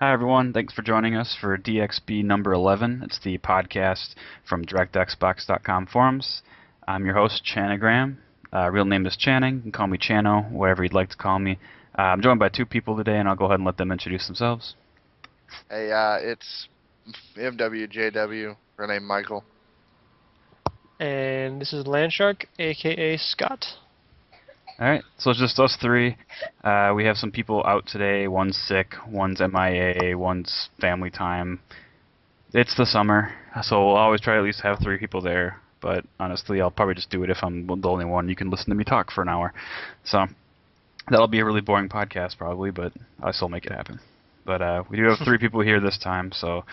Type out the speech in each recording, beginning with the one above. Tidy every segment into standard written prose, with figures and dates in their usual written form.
Hi, everyone. Thanks for joining us for DXB number 11. It's the podcast from DirectXbox.com forums. I'm your host, Chanogram. Real name is Channing. You can call me Chano, whatever you'd like to call me. I'm joined by two people today, and I'll go ahead and let them introduce themselves. Hey, it's MWJW, real name Michael. And this is Landshark, aka Scott. Alright, so it's just us three. We have some people out today. One's sick, one's MIA, one's family time. It's the summer, so we'll always try to at least have three people there. But honestly, I'll probably just do it if I'm the only one. You can listen to me talk for an hour. So that'll be a really boring podcast probably, but I'll still make it happen. But we do have three people here this time, so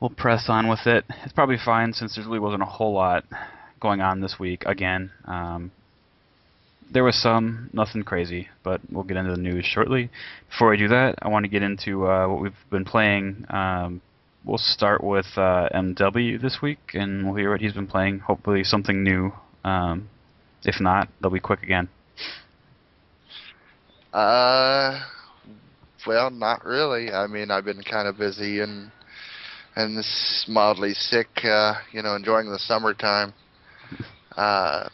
we'll press on with it. It's probably fine since there really wasn't a whole lot going on this week. Again, there was nothing crazy, but we'll get into the news shortly. Before I do that, I want to get into what we've been playing. We'll start with MW this week, and we'll hear what he's been playing. Hopefully something new. If not, they'll be quick again. Well, not really. I mean, I've been kind of busy and this mildly sick, enjoying the summertime. I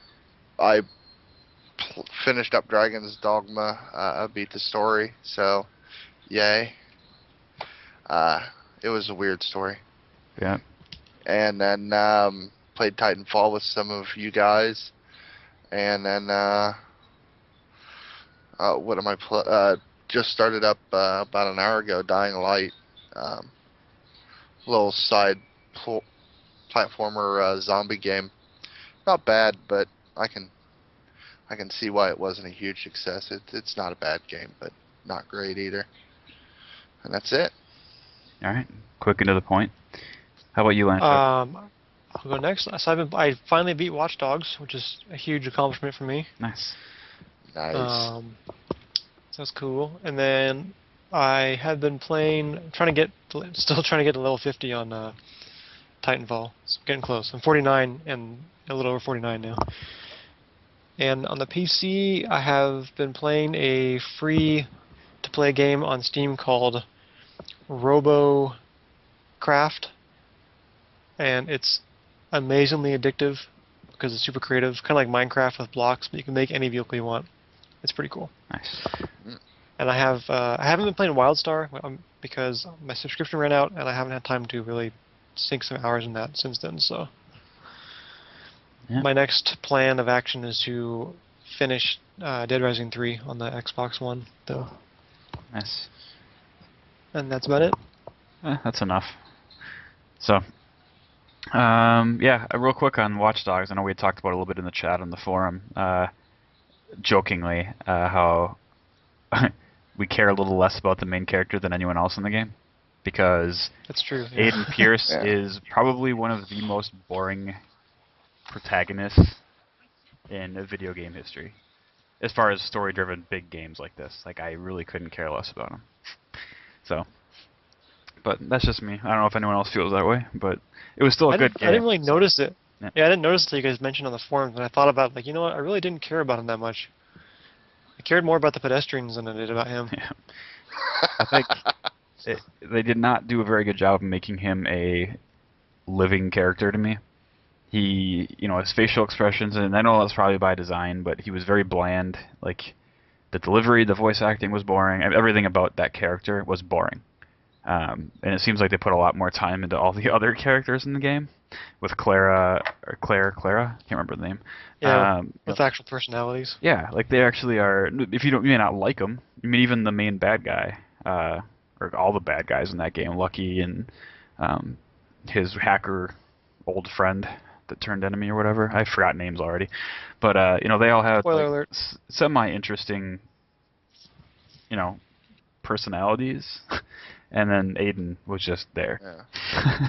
finished up Dragon's Dogma. I beat the story, so yay. It was a weird story. Yeah. And then played Titanfall with some of you guys, and then what am I just started up about an hour ago, Dying Light. Little side platformer zombie game. Not bad, but I can see why it wasn't a huge success. It's not a bad game, but not great either. And that's it. All right, quick and to the point. How about you, Lance? I'll go next. So I finally beat Watch Dogs, which is a huge accomplishment for me. Nice. Nice. So that's cool. And then I have been playing, still trying to get to level 50 on Titanfall. So I'm getting close. I'm 49 and a little over 49 now. And on the PC, I have been playing a free-to-play game on Steam called RoboCraft, and it's amazingly addictive because it's super creative, kind of like Minecraft with blocks, but you can make any vehicle you want. It's pretty cool. Nice. And I haven't been playing WildStar because my subscription ran out, and I haven't had time to really sink some hours in that since then. So yeah. My next plan of action is to finish Dead Rising 3 on the Xbox One, though. Nice. And that's about it. That's enough. So, real quick on Watch Dogs. I know we had talked about it a little bit in the chat on the forum, jokingly, how we care a little less about the main character than anyone else in the game, because That's true. Yeah. Aiden Pierce Yeah. is probably one of the most boring protagonists in video game history, as far as story-driven big games like this. Like, I really couldn't care less about him. So, but that's just me. I don't know if anyone else feels that way, but it was still a good game. I didn't really notice it. Yeah. Yeah, I didn't notice it until you guys mentioned on the forums, and I thought about, like, you know what, I really didn't care about him that much. I cared more about the pedestrians than I did about him. Yeah. I think they did not do a very good job of making him a living character to me. He, his facial expressions, and I know that's probably by design, but he was very bland. Like, the delivery, the voice acting was boring. Everything about that character was boring. And it seems like they put a lot more time into all the other characters in the game. With Clara, can't remember the name. Yeah, with actual personalities. Yeah, like they actually are. If you may not like them. I mean, even the main bad guy, or all the bad guys in that game, Lucky and his hacker old friend that turned enemy or whatever. I forgot names already, but they all have Spoiler semi-interesting, personalities, and then Aiden was just there. Yeah.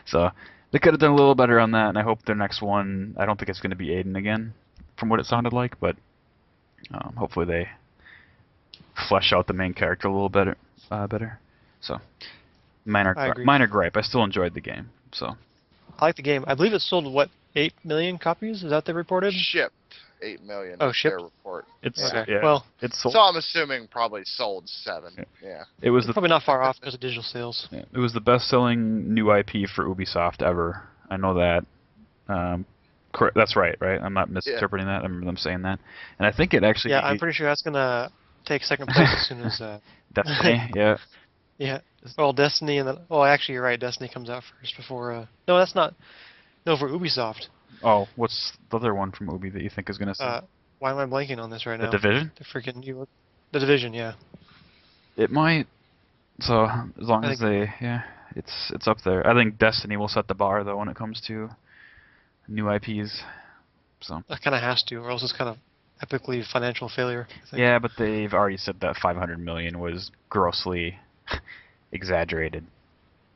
So they could have done a little better on that, and I hope their next one. I don't think it's going to be Aiden again, from what it sounded like, but hopefully they flesh out the main character a little better. So minor gripe. I still enjoyed the game. So I like the game. I believe it sold, 8 million copies? Is that they reported? Shipped. 8 million. Oh, is shipped? their report. It's Okay. yeah. Well, it's sold. So I'm assuming probably sold 7. Yeah. It was probably not far off because of digital sales. it was the best-selling new IP for Ubisoft ever. I know that. That's right? I'm not misinterpreting that. I remember them saying that, and I think it actually. Yeah, I'm pretty sure that's gonna take second place as soon as. Destiny, yeah. Yeah. Well, Destiny and then. Well, actually, you're right. Destiny comes out first before. No, that's not. No, for Ubisoft. Oh, what's the other one from Ubi that you think is gonna sell? Why am I blanking on this right now? The Division? The freaking The Division, yeah. It might. So as long as it's up there. I think Destiny will set the bar though when it comes to new IPs. So. That kind of has to, or else it's kind of epically financial failure. I think. Yeah, but they've already said that 500 million was grossly exaggerated.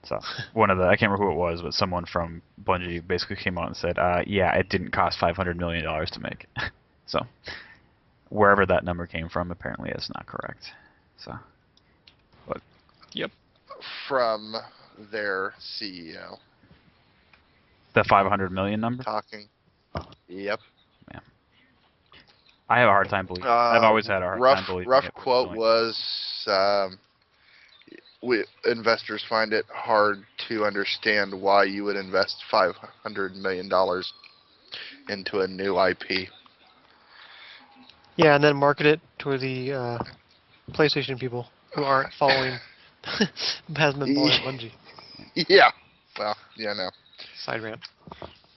So I can't remember who it was, but someone from Bungie basically came out and said, yeah, it didn't cost $500 million to make. So wherever that number came from, apparently it's not correct. So, but Yep. From their CEO. The 500 million number? Talking. Yep. Yeah. I have a hard time believing. I've always had a hard time believing. Rough quote was, investors find it hard to understand why you would invest $500 million into a new IP. Yeah, and then market it to the PlayStation people who aren't following. Hasn't been following Bungie. Yeah. Well, yeah, no. Side rant.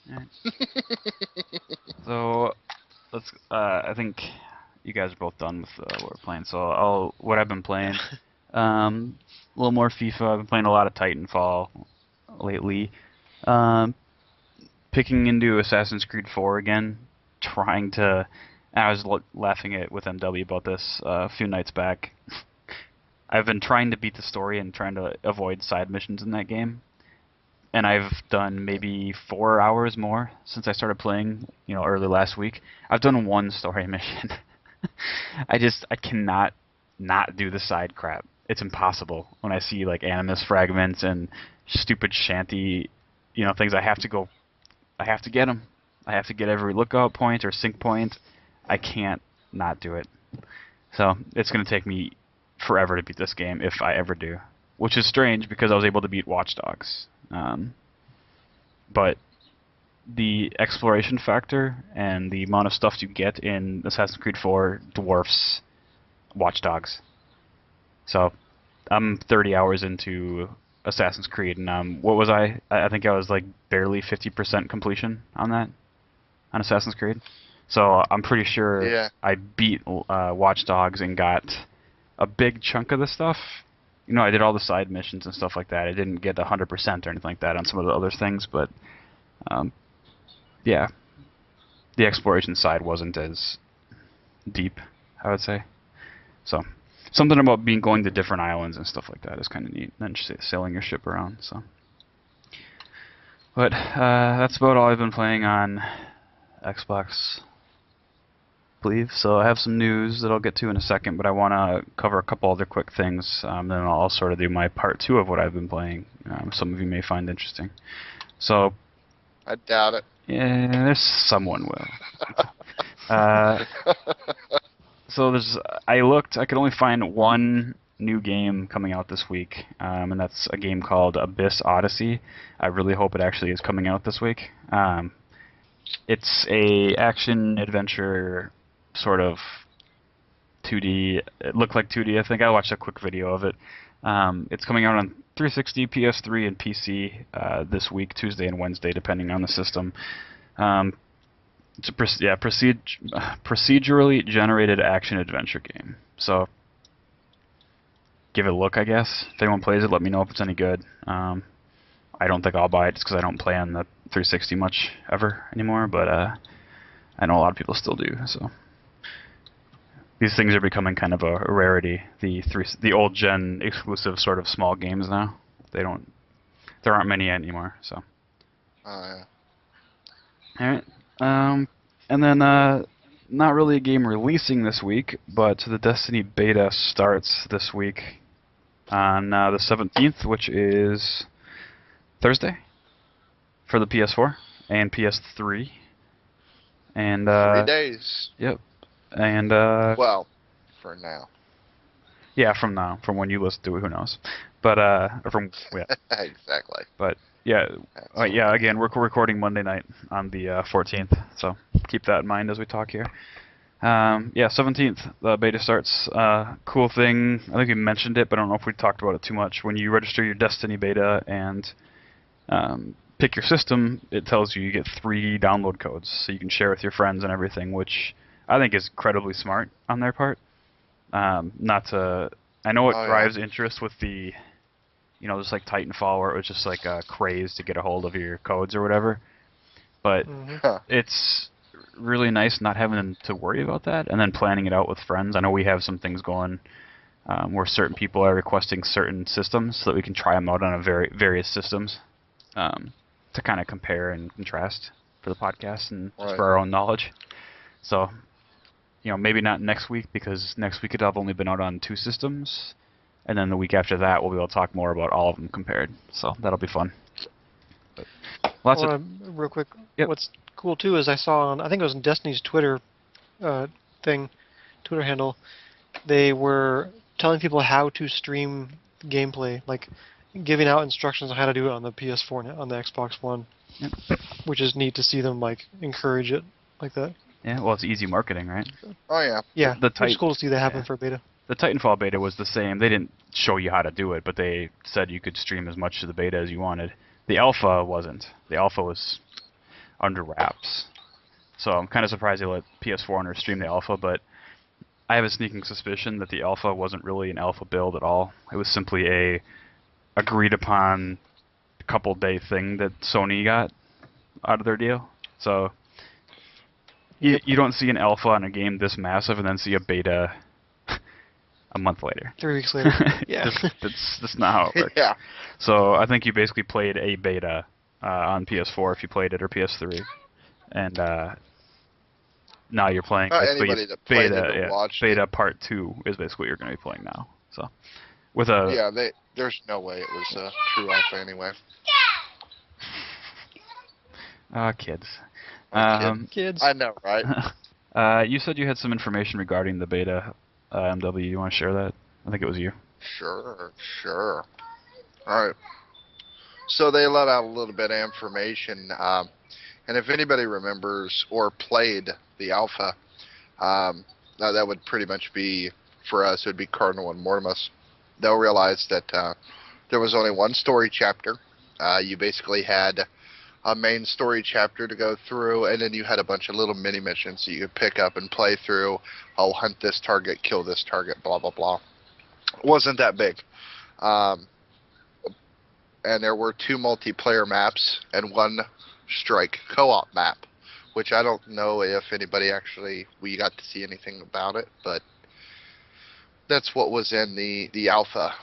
Right. So let's. I think you guys are both done with what we're playing. So what I've been playing. A little more FIFA. I've been playing a lot of Titanfall lately. Picking into Assassin's Creed 4 again. Trying to. I was laughing with MW about this a few nights back. I've been trying to beat the story and trying to avoid side missions in that game. And I've done maybe 4 hours more since I started playing, early last week. I've done one story mission. I cannot not do the side crap. It's impossible. When I see like Animus fragments and stupid shanty, things, I have to get them. I have to get every lookout point or sync point. I can't not do it. So it's going to take me forever to beat this game if I ever do. Which is strange because I was able to beat Watch Dogs. But the exploration factor and the amount of stuff you get in Assassin's Creed 4 dwarfs Watch Dogs. So I'm 30 hours into Assassin's Creed, and what was I? I think I was like barely 50% completion on that, on Assassin's Creed. So I'm pretty sure I beat Watch Dogs and got a big chunk of the stuff. I did all the side missions and stuff like that. I didn't get 100% or anything like that on some of the other things, but yeah, the exploration side wasn't as deep, I would say. So something about going to different islands and stuff like that is kind of neat, and just sailing your ship around. So, but that's about all I've been playing on Xbox. Believe. So I have some news that I'll get to in a second, but I want to cover a couple other quick things. Then I'll sort of do my part 2 of what I've been playing. Some of you may find interesting. So I doubt it. Yeah, there's someone will. So I looked. I could only find one new game coming out this week, and that's a game called Abyss Odyssey. I really hope it actually is coming out this week. It's a action adventure sort of 2D. It looked like 2D, I think. I watched a quick video of it. It's coming out on 360, PS3, and PC this week, Tuesday and Wednesday, depending on the system. It's a procedurally generated action adventure game. So give it a look, I guess. If anyone plays it, let me know if it's any good. I don't think I'll buy it just because I don't play on the 360 much ever anymore, but I know a lot of people still do. So these things are becoming kind of a rarity. The old gen exclusive sort of small games now. There aren't many anymore. So. Oh yeah. All right. And then not really a game releasing this week, but the Destiny beta starts this week on the 17th, which is Thursday, for the PS4 and PS3. And 3 days. Yep. And Well, for now. yeah, from now, from when you listen to it, who knows? But from yeah. Exactly. But yeah, That's yeah. Again, we're recording Monday night on the 14th, so keep that in mind as we talk here. Yeah, 17th, the beta starts. Cool thing, I think we mentioned it, but I don't know if we talked about it too much. When you register your Destiny beta and pick your system, it tells you get 3 download codes, so you can share with your friends and everything, which I think is incredibly smart on their part. Not to, I know it drives interest with the, just like Titanfall, where it was just like a craze to get a hold of your codes or whatever. But it's really nice not having to worry about that, and then planning it out with friends. I know we have some things going where certain people are requesting certain systems so that we can try them out on various systems to kind of compare and contrast for the podcast and just for our own knowledge. So, maybe not next week, because next week it'll have only been out on 2 systems, and then the week after that we'll be able to talk more about all of them compared. So that'll be fun. Real quick, what's cool too is I saw on, I think it was in Destiny's Twitter Twitter handle, they were telling people how to stream gameplay, like giving out instructions on how to do it on the PS4 on the Xbox One, which is neat to see them like encourage it like that. Yeah, well, it's easy marketing, right? Oh yeah. Yeah, it's cool to see that happen for beta. The Titanfall beta was the same. They didn't show you how to do it, but they said you could stream as much of the beta as you wanted. The alpha wasn't. The alpha was under wraps. So I'm kind of surprised they let PS4 owners stream the alpha, but I have a sneaking suspicion that the alpha wasn't really an alpha build at all. It was simply a agreed upon couple-day thing that Sony got out of their deal. So you don't see an alpha on a game this massive and then see a beta a month later. 3 weeks later. Yeah. That's not how it works. Yeah. So I think you basically played a beta on PS4 if you played it, or PS3. And now you're playing anybody that played it or watched beta part 2 is basically what you're going to be playing now. So with a there's no way it was a true alpha anyway. Kids. Kids. I know, right? You said you had some information regarding the beta, MW. You want to share that? I think it was you. Sure. All right. So they let out a little bit of information, and if anybody remembers or played the alpha, that would pretty much be, for us, it would be Cardinal and Mortimus. They'll realize that there was only one story chapter. You basically had a main story chapter to go through, and then you had a bunch of little mini missions that you could pick up and play through. Oh, hunt this target, kill this target, blah, blah, blah. It wasn't that big. And there were 2 multiplayer maps and 1 strike co-op map, which I don't know if anybody we got to see anything about it, but that's what was in the alpha.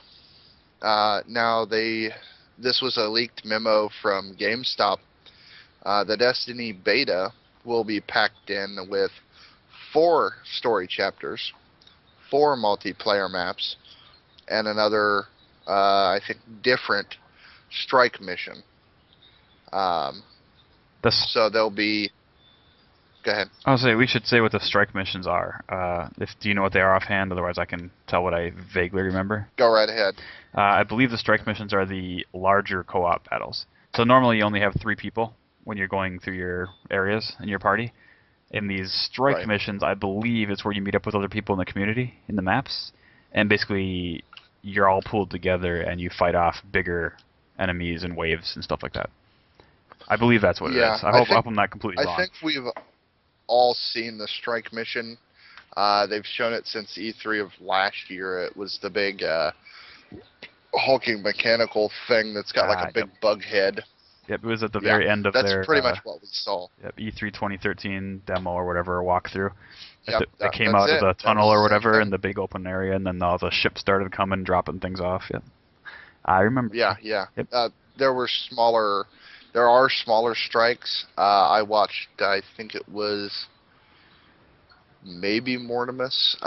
Now this was a leaked memo from GameStop. The Destiny beta will be packed in with 4 story chapters, 4 multiplayer maps, and another, I think, different strike mission. So there'll be... Go ahead. I'll say we should say what the strike missions are. Do you know what they are offhand? Otherwise, I can tell what I vaguely remember. Go right ahead. I believe the strike missions are the larger co-op battles. So normally you only have 3 people when you're going through your areas in your party. In these strike missions, I believe it's where you meet up with other people in the community in the maps, and basically you're all pooled together and you fight off bigger enemies and waves and stuff like that. I believe that's what it is. I hope I'm not completely wrong. I think we've all seen the strike mission. They've shown it since E3 of last year. It was the big hulking mechanical thing that's got like a big bug head. Yep, it was at the very end of their... That's pretty much what we saw. Yep, E3 2013 demo or whatever, walkthrough. Yep, it came out of the tunnel or whatever in the big open area, and then all the ships started coming, dropping things off. Yep. I remember. Yeah. Yep. There are smaller strikes. I watched, I think it was maybe Mortimus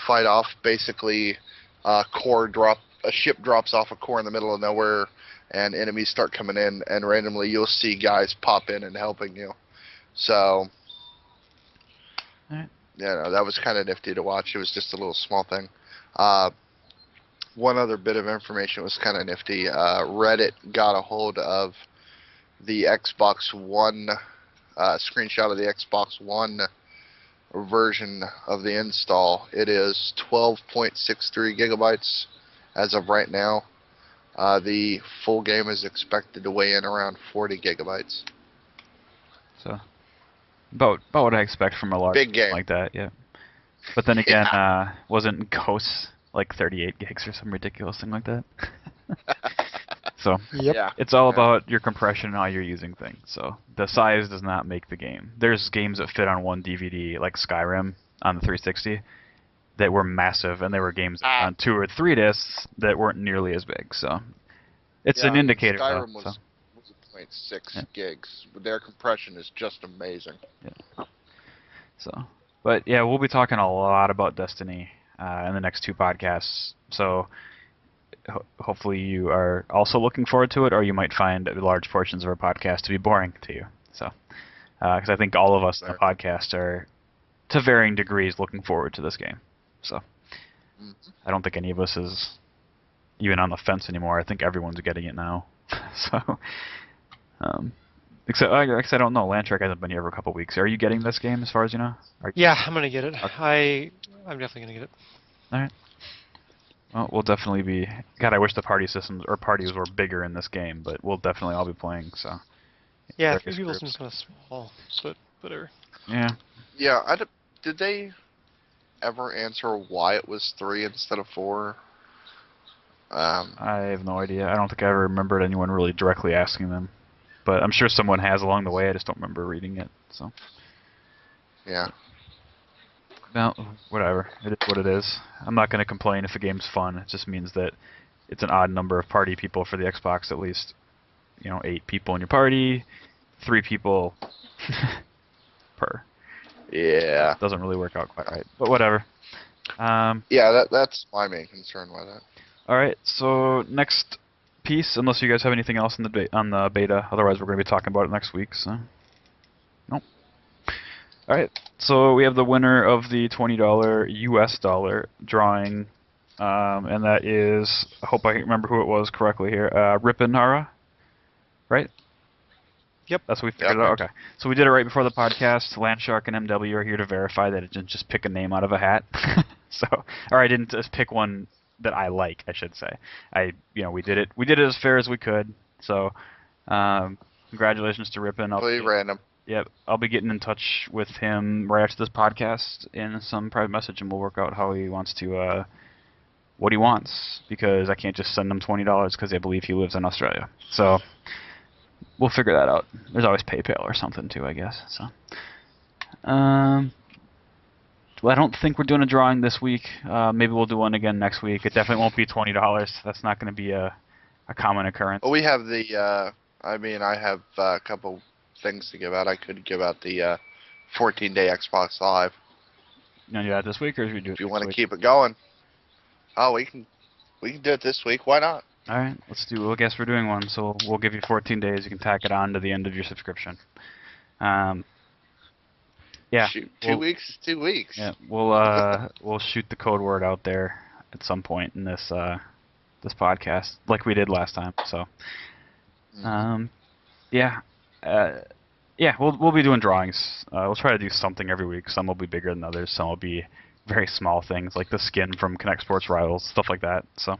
fight off basically a ship drops off a core in the middle of nowhere, and enemies start coming in, and randomly you'll see guys pop in and helping you. So Alright. Yeah, no, that was kind of nifty to watch. It was just a little small thing. One other bit of information was kind of nifty. Reddit got a hold of the Xbox One screenshot of the Xbox One version of the install. It is 12.63 gigabytes as of right now. The full game is expected to weigh in around 40 gigabytes. So, about what I expect from a large Big game like that, yeah. But then again, Yeah. wasn't Ghosts like 38 gigs or some ridiculous thing like that? So, Yep. Yeah. it's all Yeah. about your compression and how you're using things. So, the size does not make the game. There's games that fit on one DVD, like Skyrim on the 360, that were massive, and there were games on 2 or 3 discs that weren't nearly as big. So, it's Yeah, an indicator. Skyrim though, was so. 0.6 Yeah. gigs. Their compression is just amazing. So, but yeah, we'll be talking a lot about Destiny in the next 2 podcasts. So, hopefully you are also looking forward to it, or you might find large portions of our podcast to be boring to you. So, because I think all of us in the podcast are, to varying degrees, looking forward to this game. So, I don't think any of us is even on the fence anymore. I think everyone's getting it now. So, except I don't know. Landshark hasn't been here for a couple weeks. Are you getting this game, as far as you know? Yeah, I'm gonna get it. I'm definitely gonna get it. All right. Well, we'll definitely be. God, I wish the party systems or parties were bigger in this game, but we'll definitely all be playing. So. Yeah, various 3 people groups. seems kind of small, but whatever. Yeah. Yeah, did they ever answer why it was 3 instead of 4? I have no idea. I don't think I ever remembered anyone really directly asking them, but I'm sure someone has along the way. I just don't remember reading it. So. Yeah. Well, whatever. It is what it is. I'm not going to complain if a game's fun. It just means that it's an odd number of party people for the Xbox, at least. 8 people in your party, 3 people per. Yeah. Doesn't really work out quite right, but whatever. Yeah, that's my main concern with it. All right. So next piece, unless you guys have anything else on the beta, otherwise we're going to be talking about it next week. So. Nope. All right, so we have the winner of the $20 US dollar drawing, and that is, I hope I remember who it was correctly here, Rippenharra, right? Yep. That's what we figured out? Okay. So we did it right before the podcast. Landshark and MW are here to verify that it didn't just pick a name out of a hat. Or I didn't just pick one that I like, I should say. We did it as fair as we could. So, congratulations to Rippen. Completely random. Yep, I'll be getting in touch with him right after this podcast in some private message, and we'll work out how he wants to, what he wants, because I can't just send him $20 because I believe he lives in Australia. So we'll figure that out. There's always PayPal or something too, I guess. So, well, I don't think we're doing a drawing this week. Maybe we'll do one again next week. It definitely won't be $20. That's not going to be a common occurrence. Well, we have the. I have a couple things to give out. I could give out the 14-day Xbox Live. You want to do that this week, or should we do it If you next want to week? keep it going. Oh, we can do it this week. Why not? All right, let's do. Well, I guess we're doing one, so we'll give you 14 days. You can tack it on to the end of your subscription. Yeah. Shoot, 2 weeks is 2 weeks. Yeah, we'll shoot the code word out there at some point in this podcast, like we did last time. So, yeah. We'll be doing drawings. We'll try to do something every week. Some will be bigger than others. Some will be very small things, like the skin from Connect Sports Rivals, stuff like that. So,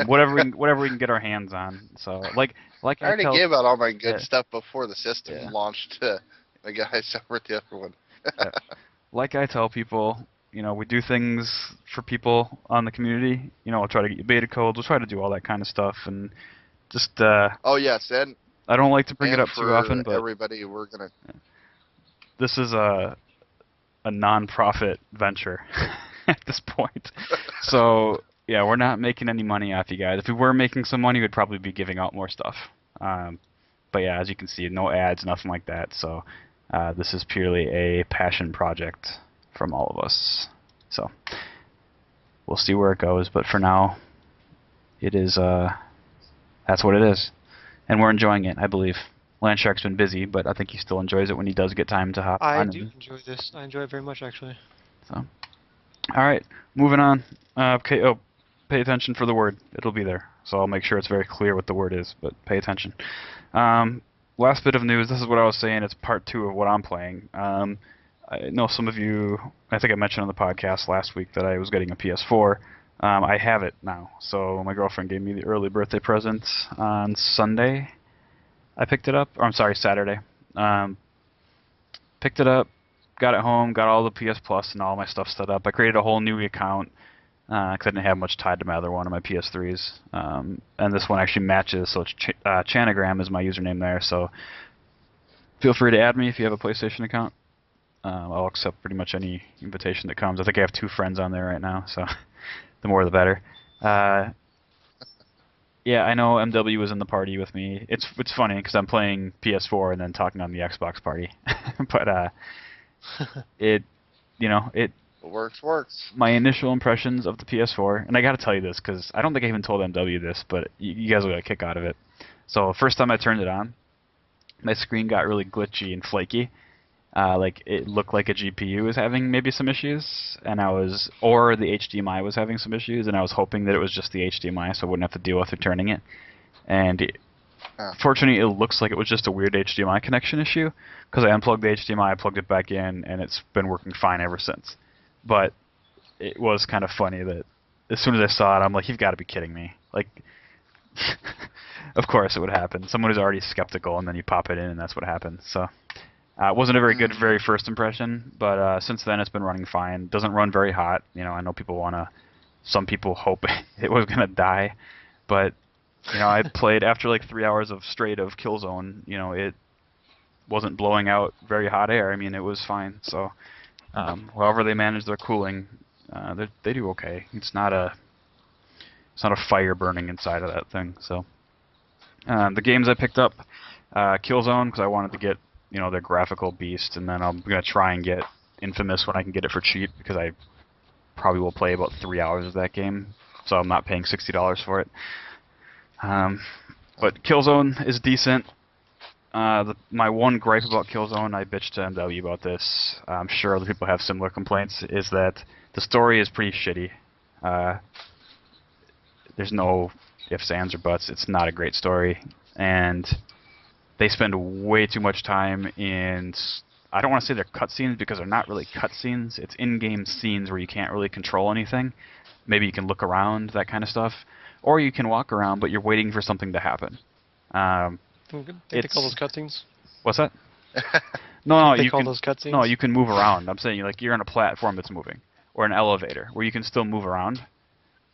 whatever we can get our hands on. So, like I I already tell, gave out all my good yeah. stuff before the system Yeah. launched to the guys over at the other one. Yeah. Like I tell people, we do things for people on the community. We'll try to get you beta codes. We'll try to do all that kind of stuff, and just Oh yes, and I don't like to bring it up for too often, but everybody, we're gonna. this is a non-profit venture at this point. So yeah, we're not making any money off you guys. If we were making some money, we'd probably be giving out more stuff. But yeah, as you can see, no ads, nothing like that. So this is purely a passion project from all of us. So we'll see where it goes. But for now, it is that's what it is, and we're enjoying it, I believe. Landshark's been busy, but I think he still enjoys it when he does get time to hop I on. do enjoy this. I enjoy it very much, actually. So, all right, moving on. Okay. Oh, pay attention for the word. It'll be there. So I'll make sure it's very clear what the word is, but pay attention. Last bit of news. This is what I was saying. It's part 2 of what I'm playing. I know some of you, I think I mentioned on the podcast last week that I was getting a PS4. I have it now. So my girlfriend gave me the early birthday present on Sunday. I picked it up. Or I'm sorry, Saturday. Picked it up, got it home, got all the PS Plus and all my stuff set up. I created a whole new account because I didn't have much tied to my other one of my PS3s. And this one actually matches, so it's Chanogram is my username there. So feel free to add me if you have a PlayStation account. I'll accept pretty much any invitation that comes. I think I have 2 friends on there right now, so the more the better. Yeah, I know MW was in the party with me. It's funny because I'm playing PS4 and then talking on the Xbox party, but it Works. my initial impressions of the PS4, and I got to tell you this because I don't think I even told MW this, but you guys will get a kick out of it. So first time I turned it on, my screen got really glitchy and flaky. Like it looked like a GPU was having maybe some issues, or the HDMI was having some issues, and I was hoping that it was just the HDMI, so I wouldn't have to deal with returning it. And fortunately, it looks like it was just a weird HDMI connection issue, because I unplugged the HDMI, plugged it back in, and it's been working fine ever since. But it was kind of funny that as soon as I saw it, I'm like, you've got to be kidding me. Like, of course it would happen. Someone who's already skeptical, and then you pop it in, and that's what happens. So. It wasn't a very good very first impression, but since then it's been running fine. Doesn't run very hot. I know some people hope it was going to die, but I played after like 3 hours of straight of Killzone. It wasn't blowing out very hot air. I mean, it was fine. So, however they manage their cooling, they do okay. It's not a fire burning inside of that thing. So, the games I picked up, Killzone, because I wanted to get their graphical beast, and then I'm going to try and get Infamous when I can get it for cheap, because I probably will play about 3 hours of that game, so I'm not paying $60 for it. But Killzone is decent. My one gripe about Killzone, I bitched to MW about this, I'm sure other people have similar complaints, is that the story is pretty shitty. There's no ifs, ands, or buts. It's not a great story, and they spend way too much time in, I don't want to say they're cutscenes because they're not really cutscenes. It's in-game scenes where you can't really control anything. Maybe you can look around, that kind of stuff. Or you can walk around, but you're waiting for something to happen. They call those cutscenes? What's that? No, they call those cutscenes? No, you can move around. I'm saying you're on a platform that's moving, or an elevator where you can still move around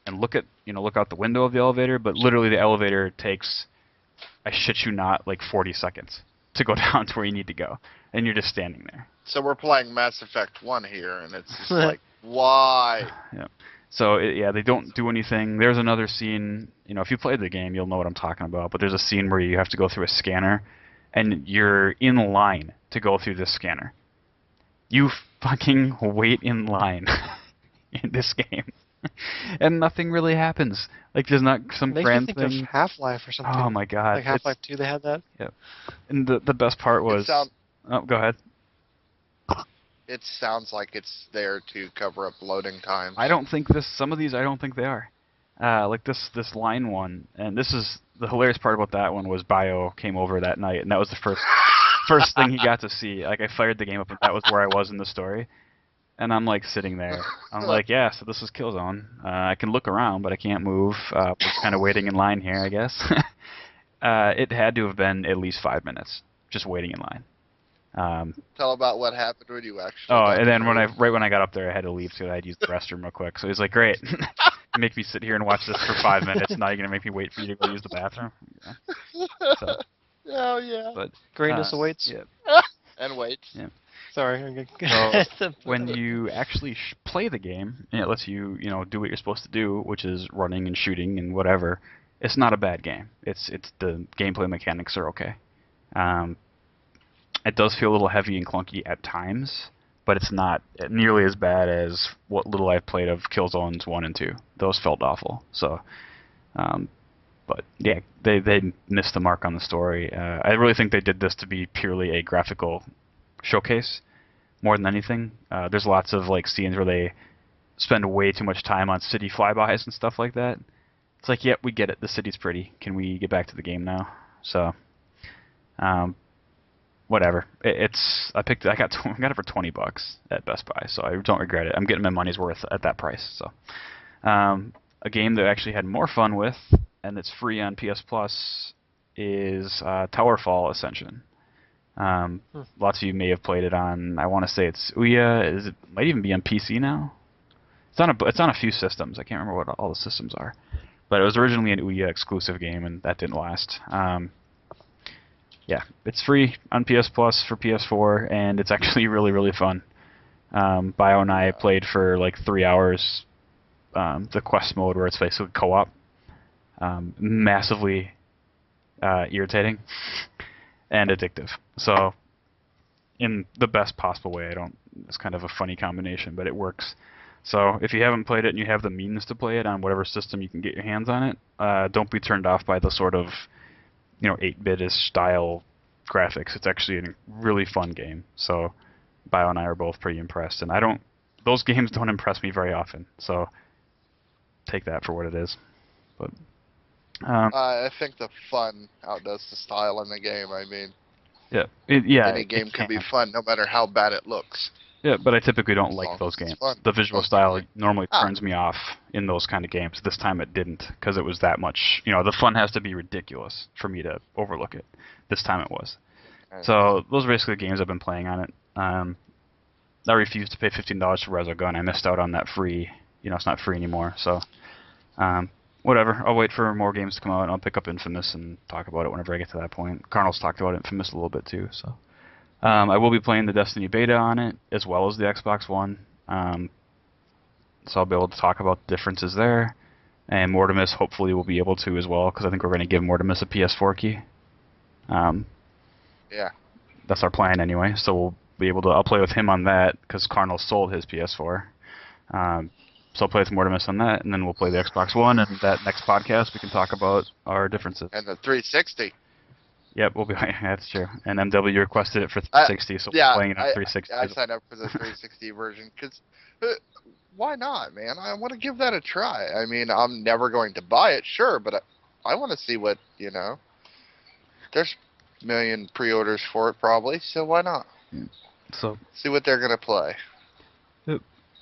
and look out the window of the elevator. But literally, the elevator takes, I shit you not, like 40 seconds to go down to where you need to go, and you're just standing there. So we're playing Mass Effect 1 here, and it's just like, why? Yeah. So they don't do anything. There's another scene. If you played the game, you'll know what I'm talking about. But there's a scene where you have to go through a scanner, and you're in line to go through this scanner. You fucking wait in line in this game. And nothing really happens. Like, there's not some grand thing. Makes me think of Half-Life or something. Oh my god. Like Half-Life 2, they had that? Yep. And the best part was... Oh, go ahead. It sounds like it's there to cover up loading times. I don't think some of these I don't think they are. Like this line one, and this is the hilarious part about that one was Bio came over that night, and that was the first thing he got to see. Like, I fired the game up, and that was where I was in the story. And I'm like sitting there. I'm like, yeah, so this is Killzone. I can look around, but I can't move. We're kind of waiting in line here, I guess. It had to have been at least 5 minutes, just waiting in line. Tell about what happened when you actually. Oh, and then right when I got up there, I had to leave so I had to use the restroom real quick. So he's like, "Great, you make me sit here and watch this for 5 minutes. Now you're gonna make me wait for you to go use the bathroom." Yeah. So, oh yeah. But greatness awaits. Yeah. And wait. Yeah. Sorry. So when you actually play the game, and it lets you, do what you're supposed to do, which is running and shooting and whatever, it's not a bad game. It's the gameplay mechanics are okay. It does feel a little heavy and clunky at times, but it's not nearly as bad as what little I've played of Killzones 1 and 2. Those felt awful. So But yeah, they missed the mark on the story. I really think they did this to be purely a graphical showcase more than anything. There's lots of like scenes where they spend way too much time on city flybys and stuff like that. It's like, yep, we get it. The city's pretty. Can we get back to the game now? So, whatever. I got it for $20 at Best Buy, so I don't regret it. I'm getting my money's worth at that price. So, a game that I actually had more fun with, and it's free on PS Plus, is Towerfall Ascension. Lots of you may have played it on. I want to say it's Ouya. It might even be on PC now. It's on a few systems. I can't remember what all the systems are, but it was originally an Ouya exclusive game, and that didn't last. Yeah, it's free on PS Plus for PS4, and it's actually really, really fun. Bio and I played for like 3 hours. The quest mode, where it's basically co-op, massively irritating and addictive. So, in the best possible way. It's kind of a funny combination, but it works. So if you haven't played it and you have the means to play it on whatever system you can get your hands on it, don't be turned off by the sort of 8-bit-ish style graphics. It's actually a really fun game. So Bio and I are both pretty impressed, and those games don't impress me very often. So take that for what it is. But I think the fun outdoes the style in the game. I mean, any game can be fun, no matter how bad it looks. Yeah, but I typically don't like those games. The visual style normally turns me off in those kind of games. This time it didn't, because it was that much. The fun has to be ridiculous for me to overlook it. This time it was. So those are basically the games I've been playing on it. I refused to pay $15 for Resogun. I missed out on that free. It's not free anymore. So whatever. I'll wait for more games to come out, and I'll pick up Infamous and talk about it whenever I get to that point. Carnal's talked about Infamous a little bit too. So. I will be playing the Destiny beta on it, as well as the Xbox One. So I'll be able to talk about the differences there. And Mortimus hopefully will be able to as well, because I think we're going to give Mortimus a PS4 key. Yeah. That's our plan anyway. So we'll be able to. I'll play with him on that, because Carnal sold his PS4. So I'll play with Mortimus on that, and then we'll play the Xbox One, and that next podcast we can talk about our differences. And the 360. Yep, we'll be. That's true. And MW requested it for 360, so we're playing it on 360. I signed up for the 360 version because why not, man? I want to give that a try. I mean, I'm never going to buy it, sure, but I want to see what There's a million pre-orders for it probably, so why not? Yeah. So see what they're gonna play.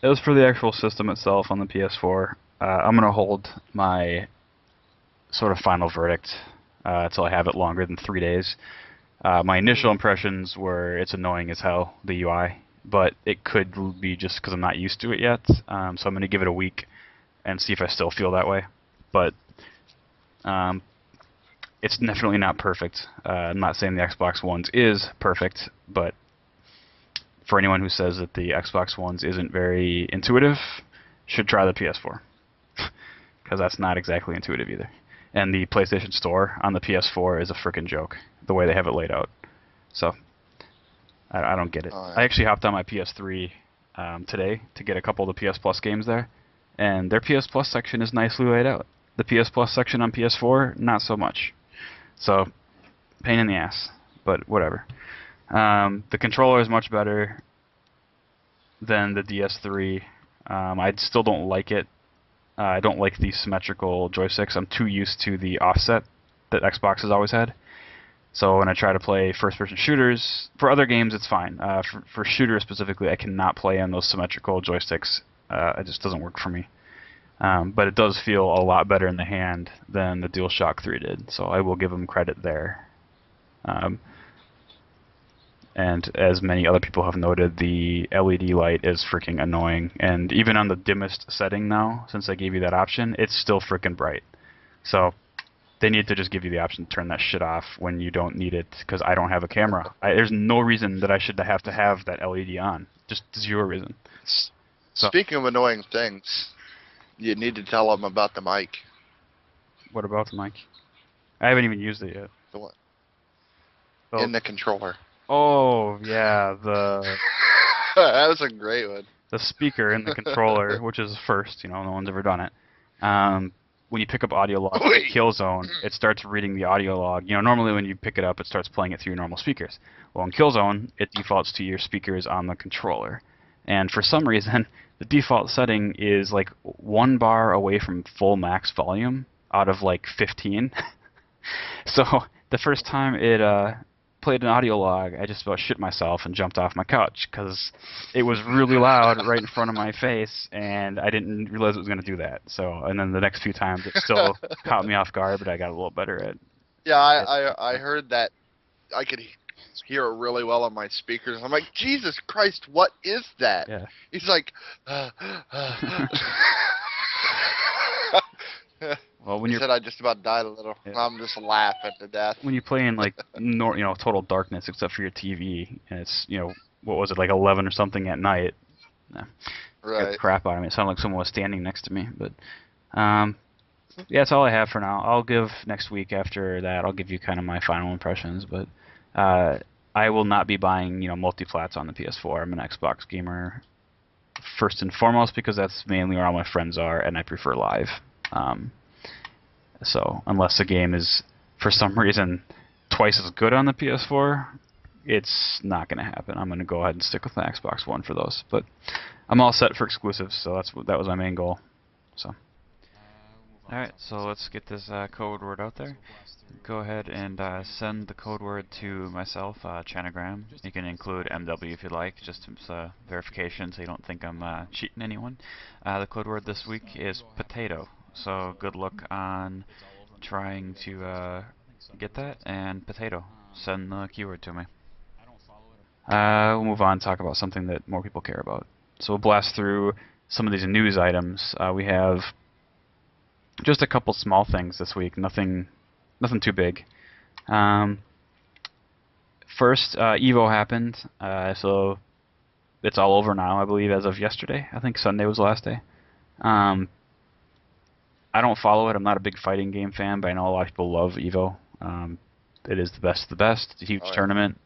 As for the actual system itself on the PS4, I'm gonna hold my sort of final verdict until I have it longer than 3 days. My initial impressions were it's annoying as hell, the UI, but it could be just because I'm not used to it yet. So I'm going to give it a week and see if I still feel that way. But it's definitely not perfect. I'm not saying the Xbox One's is perfect, but for anyone who says that the Xbox One's isn't very intuitive, should try the PS4. Because that's not exactly intuitive either. And the PlayStation Store on the PS4 is a frickin' joke, the way they have it laid out. So, I don't get it. Oh, yeah. I actually hopped on my PS3 today to get a couple of the PS Plus games there, and their PS Plus section is nicely laid out. The PS Plus section on PS4, not so much. So, pain in the ass, but whatever. The controller is much better than the DS3. I still don't like it. I don't like the symmetrical joysticks. I'm too used to the offset that Xbox has always had. So when I try to play first-person shooters, for other games it's fine. For shooters specifically, I cannot play on those symmetrical joysticks. It just doesn't work for me. But it does feel a lot better in the hand than the DualShock 3 did. So I will give them credit there. And as many other people have noted, the LED light is freaking annoying. And even on the dimmest setting now, since I gave you that option, it's still freaking bright. So they need to just give you the option to turn that shit off when you don't need it, because I don't have a camera. There's no reason that I should have to have that LED on. Just zero reason. So, speaking of annoying things, you need to tell them about the mic. What about the mic? I haven't even used it yet. The what? Oh. In the controller. Oh, yeah, that was a great one. the speaker in the controller, which is first, no one's ever done it, when you pick up audio log Wait. Killzone, it starts reading the audio log. Normally when you pick it up, it starts playing it through your normal speakers. Well, in Killzone, it defaults to your speakers on the controller. And for some reason, the default setting is like 1 bar away from full max volume out of like 15. So the first time it played an audio log, I just about shit myself and jumped off my couch because it was really loud right in front of my face, and I didn't realize it was going to do that. So, and then the next few times it still caught me off guard, but I got a little better at. Yeah, I heard that. I could hear it really well on my speakers. I'm like, Jesus Christ, what is that? Yeah. He's like, Well, when he you're said I just about died a little. Yeah. I'm just laughing to death. when you play in like total darkness except for your TV, and it's what was it, like 11 or something at night? Scared the Right. crap out of me. It sounded like someone was standing next to me, but yeah, that's all I have for now. I'll give next week after that. I'll give you kind of my final impressions, but I will not be buying multiplats on the PS4. I'm an Xbox gamer first and foremost because that's mainly where all my friends are, and I prefer live. So unless the game is for some reason twice as good on the PS4, it's not going to happen. I'm going to go ahead and stick with the Xbox One for those. But I'm all set for exclusives, so that was my main goal. So. Alright, so let's get this code word out there. Go ahead and send the code word to myself, Chanogram. You can include MW if you'd like, just as verification so you don't think I'm cheating anyone. The code word this week is potato. So good luck on trying to get that, and potato. Send the keyword to me. We'll move on and talk about something that more people care about. So we'll blast through some of these news items. We have just a couple small things this week, nothing too big. First, Evo happened, so it's all over now, I believe, as of yesterday. I think Sunday was the last day. I don't follow it. I'm not a big fighting game fan, but I know a lot of people love Evo. It is the best of the best. It's a huge tournament.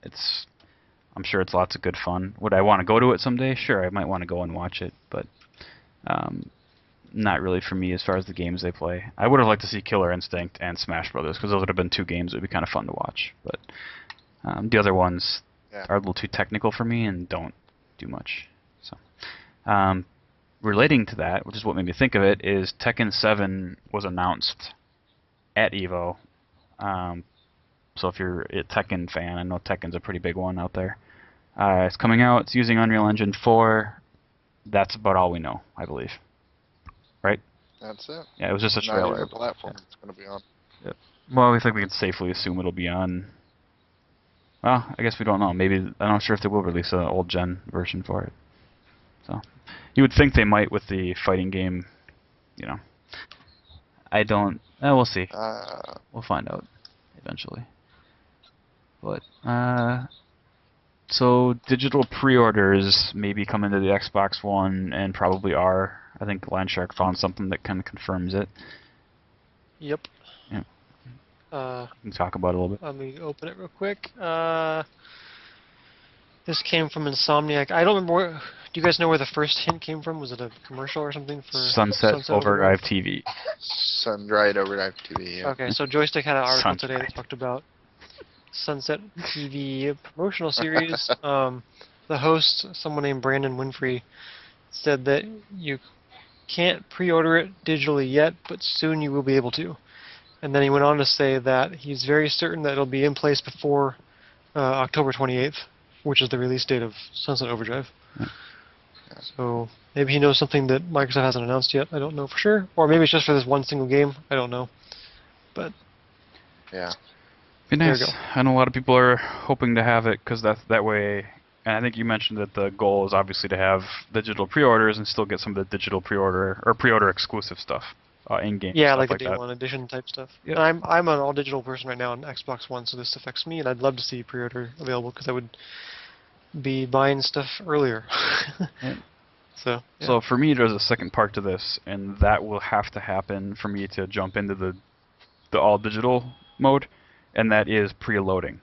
I'm sure it's lots of good fun. Would I want to go to it someday? Sure, I might want to go and watch it, but not really for me as far as the games they play. I would have liked to see Killer Instinct and Smash Brothers because those would have been 2 games that would be kind of fun to watch. But the other ones are a little too technical for me and don't do much. So, relating to that, which is what made me think of it, is Tekken 7 was announced at Evo. So if you're a Tekken fan, I know Tekken's a pretty big one out there. It's coming out. It's using Unreal Engine 4. That's about all we know, I believe. Right? That's it. Yeah, it was just a Not trailer. even the platform it's going to be on. Yep. Well, we think we can safely assume it'll be on. Well, I guess we don't know. Maybe I'm not sure if they will release an old gen version for it. So you would think they might with the fighting game. I don't. We'll see. We'll find out eventually. But so digital pre-orders maybe come into the Xbox One and probably are. I think Landshark found something that kind of confirms it. Yep. Yeah. You can talk about it a little bit. Let me open it real quick. This came from Insomniac. I don't remember where. Do you guys know where the first hint came from? Was it a commercial or something for Sunset Overdrive TV. Sun-Dried Overdrive TV, yeah. Okay, so Joystick had an article today Sun-Dried. that talked about Sunset TV promotional series. The host, someone named Brandon Winfrey, said that you can't pre-order it digitally yet, but soon you will be able to. And then he went on to say that he's very certain that it'll be in place before October 28th, which is the release date of Sunset Overdrive. So maybe he knows something that Microsoft hasn't announced yet. I don't know for sure. Or maybe it's just for this one single game. I don't know. But Yeah. Be There nice. you go. I know a lot of people are hoping to have it because that way. And I think you mentioned that the goal is obviously to have digital pre-orders and still get some of the digital pre-order or pre-order exclusive stuff in game. yeah, stuff like the Day that. 1 edition type stuff. Yep. And I'm an all digital person right now on Xbox One, so this affects me, and I'd love to see pre-order available because I would be buying stuff earlier. Right. So yeah. So for me, there's a second part to this, and that will have to happen for me to jump into the all digital mode, and that is preloading.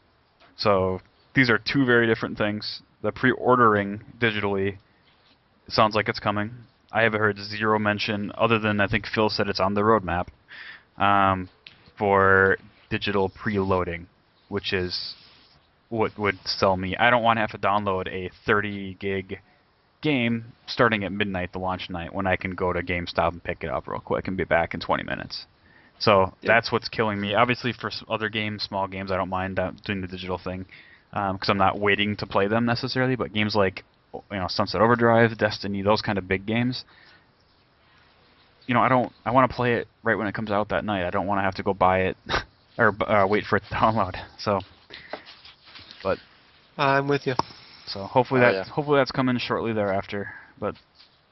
So these are 2 very different things. The pre-ordering digitally sounds like it's coming. I have heard zero mention, other than I think Phil said it's on the roadmap, for digital preloading, which is what would sell me. I don't want to have to download a 30 gig game starting at midnight the launch night when I can go to GameStop and pick it up real quick and be back in 20 minutes. So that's what's killing me. Obviously, for other games, small games, I don't mind doing the digital thing because I'm not waiting to play them necessarily. But games like Sunset Overdrive, Destiny, those kind of big games, I want to play it right when it comes out that night. I don't want to have to go buy it or wait for it to download. So, but I'm with you. So hopefully hopefully that's coming shortly thereafter. But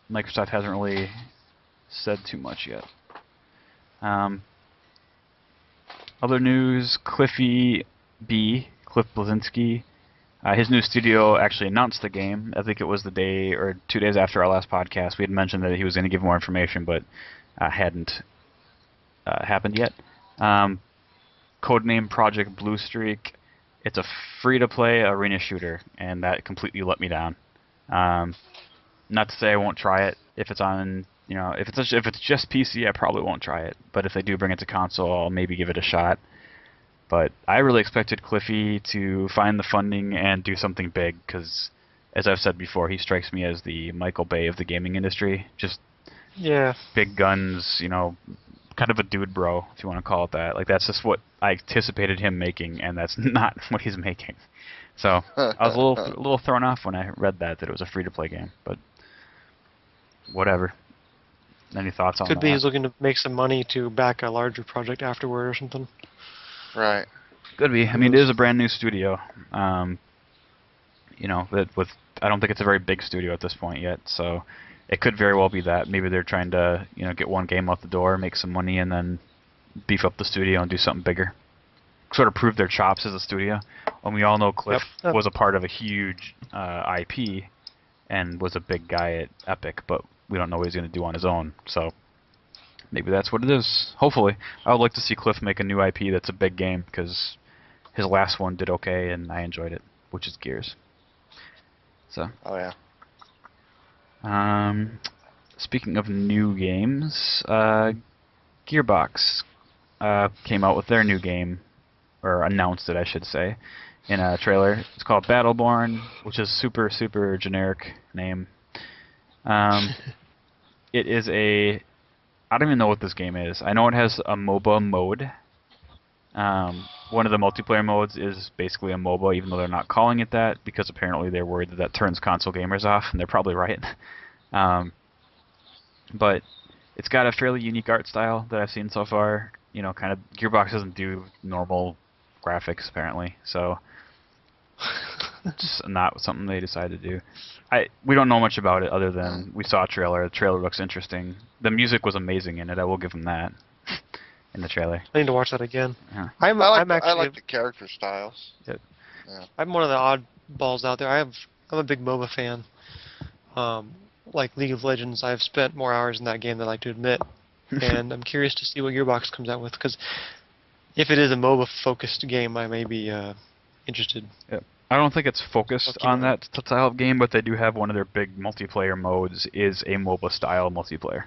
Microsoft hasn't really said too much yet. Other news: Cliffy B, Cliff Blazinski, his new studio actually announced the game. I think it was the day or 2 days after our last podcast. We had mentioned that he was going to give more information, but hadn't happened yet. Codename Project Blue Streak. It's a free-to-play arena shooter, and that completely let me down. Not to say I won't try it if it's on. If it's just PC, I probably won't try it. But if they do bring it to console, I'll maybe give it a shot. But I really expected Cliffy to find the funding and do something big, because, as I've said before, he strikes me as the Michael Bay of the gaming industry. Just big guns, kind of a dude bro, if you want to call it that. Like, that's just what I anticipated him making, and that's not what he's making. So I was a little thrown off when I read that it was a free-to-play game, but whatever. Any thoughts on that? Could be he's looking to make some money to back a larger project afterward or something. Right. Could be. I mean, it is a brand new studio. I don't think it's a very big studio at this point yet, so it could very well be that. Maybe they're trying to, get one game out the door, make some money, and then beef up the studio and do something bigger. Sort of prove their chops as a studio. And we all know Cliff was a part of a huge IP and was a big guy at Epic, but we don't know what he's going to do on his own. So maybe that's what it is. Hopefully. I would like to see Cliff make a new IP that's a big game, because his last one did okay and I enjoyed it, which is Gears. So. Oh, yeah. Speaking of new games, Gearbox came out with their new game, or announced it, I should say, in a trailer. It's called Battleborn, which is super, super generic name. It is I don't even know what this game is. I know it has a MOBA mode. One of the multiplayer modes is basically a MOBA, even though they're not calling it that, because apparently they're worried that turns console gamers off, and they're probably right. But it's got a fairly unique art style that I've seen so far. Kind of Gearbox doesn't do normal graphics apparently, so just not something they decided to do. We don't know much about it other than we saw a trailer. The trailer looks interesting. The music was amazing in it. I will give them that. In the trailer. I need to watch that again. Yeah. I like the character styles. Yep. Yeah. I'm one of the oddballs out there. I'm a big MOBA fan. Like League of Legends, I've spent more hours in that game than I like to admit, and I'm curious to see what Gearbox comes out with, because if it is a MOBA-focused game, I may be interested. Yep. I don't think it's focused on that style of game, but they do have one of their big multiplayer modes is a MOBA-style multiplayer.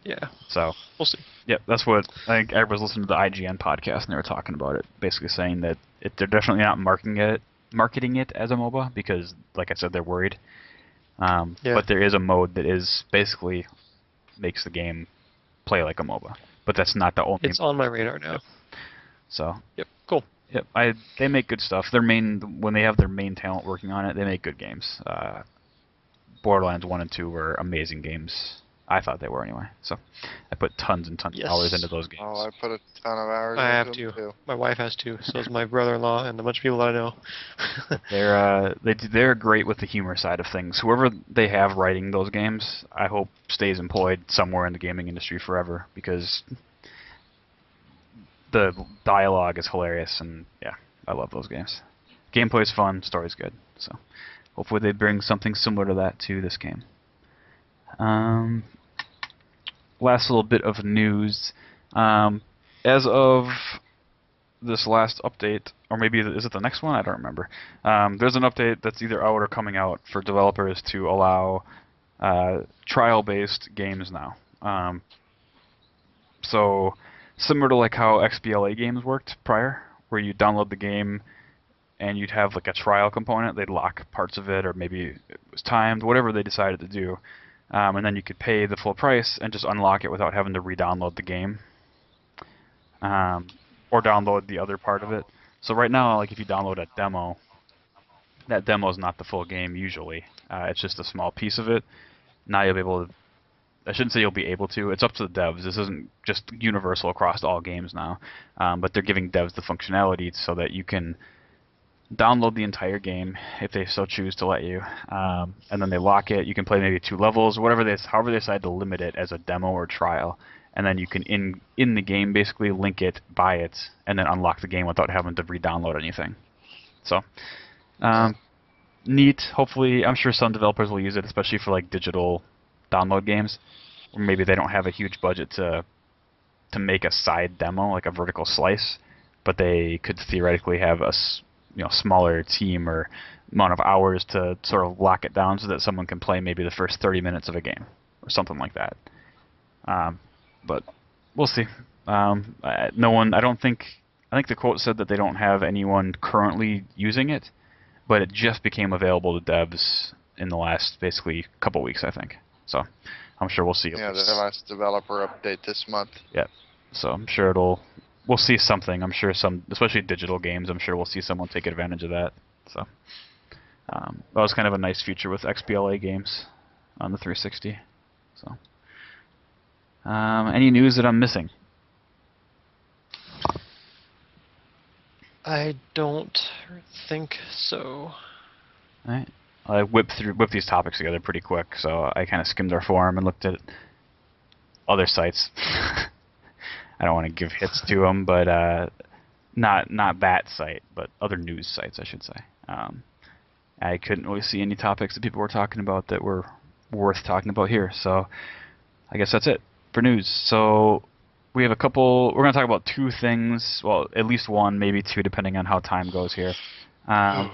Yeah. So we'll see. Yep, that's what I think. I was listening to the IGN podcast, and they were talking about it, basically saying that they're definitely not marketing it as a MOBA, because, like I said, they're worried. But there is a mode that is basically makes the game play like a MOBA, but that's not the only. It's on my radar now. Yep. So. Yep. Cool. Yep. They make good stuff. When they have their main talent working on it, they make good games. Borderlands 1 and 2 were amazing games. I thought they were anyway. So I put tons and tons of hours into those games. Oh, I put a ton of hours I have into to. them too. My wife has to. So does my brother-in-law and a bunch of people that I know. They're great with the humor side of things. Whoever they have writing those games, I hope stays employed somewhere in the gaming industry forever, because the dialogue is hilarious, and yeah, I love those games. Gameplay's fun, story's good. So hopefully they bring something similar to that to this game. Last little bit of news. As of this last update, or maybe is it the next one? I don't remember. There's an update that's either out or coming out for developers to allow trial-based games now. So similar to like how XBLA games worked prior, where you download the game and you'd have like a trial component. They'd lock parts of it, or maybe it was timed, whatever they decided to do. And then you could pay the full price and just unlock it without having to re-download the game, or download the other part of it. So right now, like if you download a demo, that demo is not the full game usually. It's just a small piece of it. Now you'll be able to. I shouldn't say you'll be able to. It's up to the devs. This isn't just universal across all games now, but they're giving devs the functionality so that you can download the entire game if they so choose to let you, and then they lock it. You can play maybe 2 levels, however they decide to limit it as a demo or trial, and then you can in the game basically link it, buy it, and then unlock the game without having to re-download anything. So, neat. Hopefully, I'm sure some developers will use it, especially for like digital download games, or maybe they don't have a huge budget to make a side demo, like a vertical slice, but they could theoretically have a smaller team or amount of hours to sort of lock it down so that someone can play maybe the first 30 minutes of a game or something like that. But we'll see. No one. I think the quote said that they don't have anyone currently using it, but it just became available to devs in the last basically couple weeks, I think. So I'm sure we'll see. Yeah, the last developer update this month. Yeah. So I'm sure we'll see something. I'm sure especially digital games, I'm sure we'll see someone take advantage of that. So that was kind of a nice feature with XBLA games on the 360. So any news that I'm missing? I don't think so. All right. I whipped these topics together pretty quick, so I kind of skimmed our forum and looked at other sites. I don't want to give hits to them, but not that site, but other news sites, I should say. I couldn't really see any topics that people were talking about that were worth talking about here, so I guess that's it for news. So we have we're going to talk about 2 things, well, at least 1, maybe 2, depending on how time goes here. I